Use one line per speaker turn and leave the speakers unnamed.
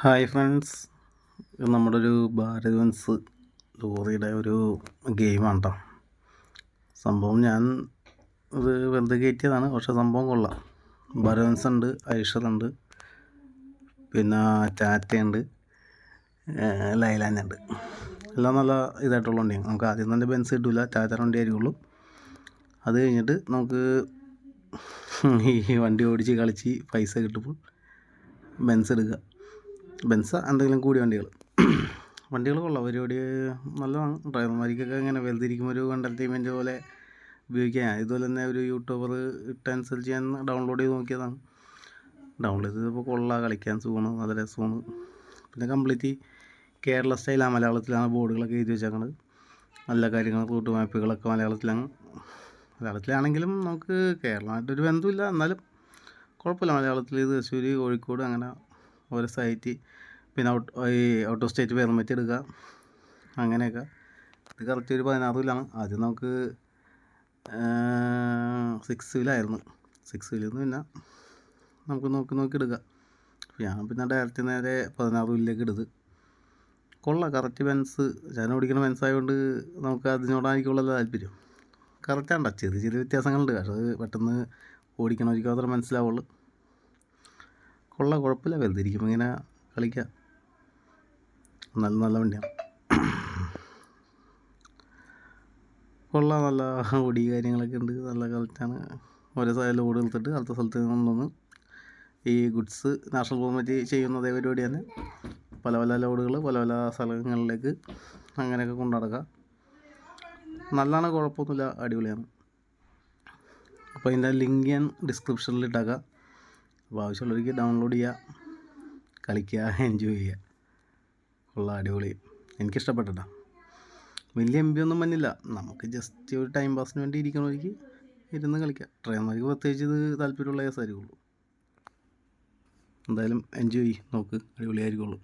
Hi friends, ഇത് നമ്മുടെ ഒരു ഭാരത് ബെൻസ് ലോറിയുടെ ഒരു ഗെയിമാണ് കേട്ടോ. സംഭവം ഞാൻ ഇത് വെറുതെ കയറ്റിയതാണ്, പക്ഷെ സംഭവം കൊള്ളാം. ഭാരത് ബെൻസ് ഉണ്ട്, ഐഷർ ഉണ്ട്, പിന്നെ ടാറ്റയുണ്ട്, ലൈലാൻഡ് ഉണ്ട്. എല്ലാം നല്ല ഇതായിട്ടുള്ള വണ്ടിയാണ്. നമുക്ക് ആദ്യം തന്നെ ബെൻസ് കിട്ടില്ല, ടാറ്റ വണ്ടി ആയിരിക്കുള്ളൂ. അത് കഴിഞ്ഞിട്ട് നമുക്ക് ഈ വണ്ടി ഓടിച്ച് കളിച്ച് പൈസ കിട്ടുമ്പോൾ ബെൻസ് എടുക്കുക. ബെൻസ എന്തെങ്കിലും കൂടിയ വണ്ടികൾ കൊള്ളാം. പരിപാടി നല്ലതാണ്. ഡ്രൈവർമാർക്കൊക്കെ ഇങ്ങനെ വെറുതിരിക്കുമ്പോൾ ഒരു എൻ്റർടൈൻമെൻറ്റ് പോലെ ഉപയോഗിക്കാം. ഇതുപോലെ തന്നെ ഒരു യൂട്യൂബർ ഇട്ടനുസരിച്ച് ഞാൻ ഡൗൺലോഡ് ചെയ്ത് നോക്കിയതാണ്. ഡൗൺലോഡ് ചെയ്തപ്പോൾ കൊള്ളാം, കളിക്കാൻ സുഖമാണ്, നല്ല രസമാണ്. പിന്നെ കംപ്ലീറ്റ് കേരള സ്റ്റൈലാണ്, മലയാളത്തിലാണ് ബോർഡുകളൊക്കെ എഴുതി വെച്ചേക്കുന്നത്. നല്ല കാര്യങ്ങൾ, റൂട്ട് മാപ്പുകളൊക്കെ മലയാളത്തിലാണെങ്കിലും നമുക്ക് കേരളമായിട്ടൊരു ബന്ധമില്ല, എന്നാലും കുഴപ്പമില്ല. മലയാളത്തിൽ തൃശ്ശൂർ, കോഴിക്കോട്, അങ്ങനെ ഓരോ സൈറ്റ്, പിന്നെ ഔട്ട് ഓഫ് സ്റ്റേറ്റ് പെർമിറ്റ് എടുക്കുക, അങ്ങനെയൊക്കെ. ഇത് കറക്റ്റ് ഒരു 16 വീലാണ്. ആദ്യം നമുക്ക് 6 വീലായിരുന്നു. 6 വീലിൽ നിന്ന് പിന്നെ നമുക്ക് നോക്കി എടുക്കുക. ഞാൻ പിന്നെ ഡയറക്റ്റ് നേരെ 16 വീലിലേക്ക് എടുത്ത്. കൊള്ളാം, കറക്റ്റ് ബെൻസ്. ഞാൻ ഓടിക്കുന്ന ബെൻസ് ആയതുകൊണ്ട് നമുക്ക് അതിനോടായിരിക്കുള്ള താല്പര്യം. കറക്റ്റാണ്ട, ചെറിയ വ്യത്യാസങ്ങളുണ്ട്. പക്ഷേ അത് പെട്ടെന്ന് ഓടിക്കണവർക്ക് മാത്രമേ മനസ്സിലാവുള്ളൂ. കൊള്ളാം, കുഴപ്പമില്ല. വെറുതെയിരിക്കുമ്പോൾ ഇങ്ങനെ കളിക്കാം. നല്ല വണ്ടിയാണ്. കൊള്ളാം, നല്ല ഓടി കാര്യങ്ങളൊക്കെ ഉണ്ട്, നല്ല കറക്റ്റാണ്. ഓരോ സ്ഥലം ലോഡ് എടുത്തിട്ട് അടുത്ത സ്ഥലത്ത് കൊണ്ടുവന്ന് ഈ ഗുഡ്സ് നാഷണൽ പെർമിറ്റ് ചെയ്യുന്ന പരിപാടി തന്നെ. പല ലോഡുകൾ പല സ്ഥലങ്ങളിലേക്ക് അങ്ങനെയൊക്കെ കൊണ്ടു നടക്കാം. നല്ലതാണ്, കുഴപ്പമൊന്നുമില്ല, അടിപൊളിയാണ്. അപ്പോൾ അതിൻ്റെ ലിങ്ക് ഞാൻ ഡിസ്ക്രിപ്ഷനിൽ ഇട്ടേക്കാം. അപ്പോൾ ആവശ്യമുള്ളവർക്ക് ഡൗൺലോഡ് ചെയ്യുക, കളിക്കുക, എൻജോയ് ചെയ്യുക. ഉള്ള അടിപൊളി, എനിക്കിഷ്ടപ്പെട്ടിട്ടാ. വലിയ MB ഒന്നും വന്നില്ല, നമുക്ക് ജസ്റ്റ് ഒരു ടൈം പാസിന് വേണ്ടി ഇരിക്കണവർക്ക് ഇരുന്ന് കളിക്കാം. ട്രെയിനർക്ക് പ്രത്യേകിച്ച് ഇത് താല്പര്യമുള്ള കേസായിരിക്കുള്ളൂ. എന്തായാലും എൻജോയ് നോക്ക്, അടിപൊളിയായിരിക്കുള്ളൂ.